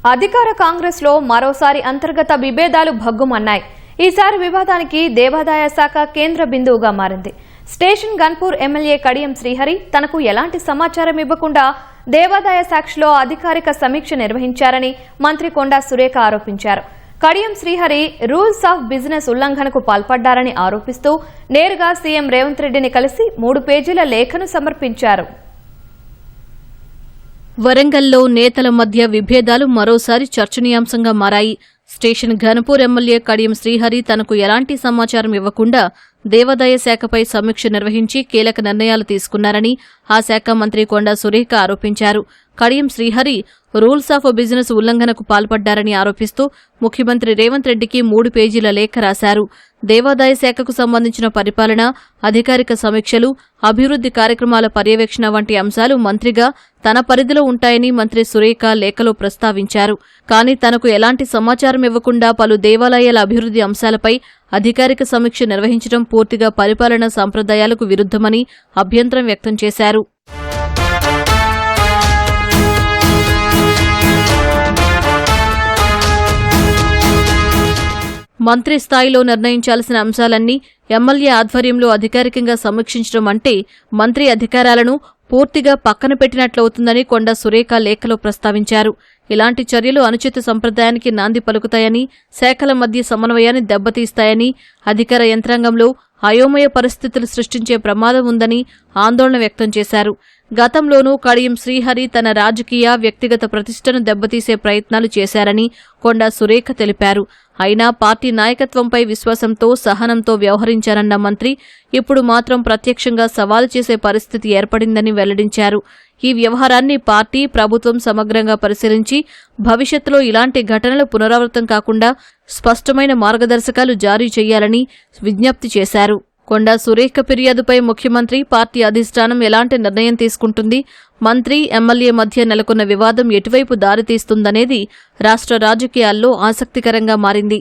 అధికార కాంగ్రెస్ లో మరోసారి అంతర్గత విభేదాలు భగ్గుమన్నాయి. ఈసారి వివాదానికి దేవాదాయ శాఖ కేంద్ర బిందువుగా మారింది. స్టేషన్ గన్పూర్ ఎమ్మెల్యే కడియం శ్రీహరి తనకు ఎలాంటి సమాచారం ఇవ్వకుండా దేవాదాయ శాఖలో అధికారిక సమీక్ష నిర్వహించారని మంత్రి కొండా సురేఖ ఆరోపించారు. Kadiyam Srihari rules of business ఉల్లంఘనకు పాల్పడ్డారని ఆరోపిస్తూ నేరుగా సీఎం రేవంత్ రెడ్డిని కలిసి 3 పేజీల లేఖను సమర్పించారు. వరంగల్లో నేతల మధ్య విభేదాలు మరోసారి చర్చనీయాంశంగా మారాయి. స్టేషన్ ఘనపూర్ ఎమ్మెల్యే కడియం శ్రీహరి తనకు ఎలాంటి సమాచారం ఇవ్వకుండా దేవాదాయ శాఖపై సమీక్ష నిర్వహించి కీలక నిర్ణయాలు తీసుకున్నారని ఆ శాఖ మంత్రి కొండా సురేఖ ఆరోపించారు. Kadiyam Srihari rules of business ఉల్లంఘనకు పాల్పడ్డారని ఆరోపిస్తూ ముఖ్యమంత్రి రేవంత్ రెడ్డికి 3 పేజీల లేఖ రాశారు. దేవాదాయ శాఖకు సంబంధించిన పరిపాలన, అధికారిక సమీక్షలు, అభివృద్ది కార్యక్రమాల పర్యవేక్షణ వంటి అంశాలు మంత్రిగా తన పరిధిలో ఉంటాయని మంత్రి సురేఖ లేఖలో ప్రస్తావించారు. కానీ తనకు ఎలాంటి సమాచారం ఇవ్వకుండా పలు దేవాలయాల అభివృద్ది అంశాలపై అధికారిక సమీక్ష నిర్వహించడం పూర్తిగా పరిపాలనా సంప్రదాయాలకు విరుద్దమని అభ్యంతరం వ్యక్తం చేశారు. మంత్రి స్థాయిలో నిర్ణయించాల్సిన అంశాలన్నీ ఎమ్మెల్యే ఆధ్వర్యంలో అధికారికంగా సమీక్షించడం అంటే మంత్రి అధికారాలను పూర్తిగా పక్కన పెట్టినట్లవుతుందని కొండా సురేఖ లేఖలో ప్రస్తావించారు. ఇలాంటి చర్యలు అనుచిత సంప్రదాయానికి నాంది పలుకుతాయని, శాఖల మధ్య సమన్వయాన్ని దెబ్బతీస్తాయని, అధికార యంత్రాంగంలో అయోమయ పరిస్థితులు సృష్టించే ప్రమాదం ఉందని ఆందోళన వ్యక్తం చేశారు. గతంలోనూ కడియం శ్రీహరి తన రాజకీయ, వ్యక్తిగత ప్రతిష్టను దెబ్బతీసే ప్రయత్నాలు చేశారని కొండా సురేఖ తెలిపారు. అయినా పార్టీ నాయకత్వంపై విశ్వాసంతో, సహనంతో వ్యవహరించారన్న మంత్రి ఇప్పుడు మాత్రం ప్రత్యక్షంగా సవాలు చేసే పరిస్థితి ఏర్పడిందని వెల్లడించారు. ఈ వ్యవహారాన్ని పార్టీ, ప్రభుత్వం సమగ్రంగా పరిశీలించి భవిష్యత్తులో ఇలాంటి ఘటనలు పునరావృతం కాకుండా స్పష్టమైన మార్గదర్శకాలు జారీ చేయాలని విజ్ఞప్తి చేశారు. కొండా సురేఖ ఫిర్యాదుపై ముఖ్యమంత్రి, పార్టీ అధిష్టానం ఎలాంటి నిర్ణయం తీసుకుంటుంది, మంత్రి, ఎమ్మెల్యే మధ్య నెలకొన్న వివాదం ఎటువైపు దారితీస్తుందనేది రాష్ట్ర రాజకీయాల్లో ఆసక్తికరంగా మారింది.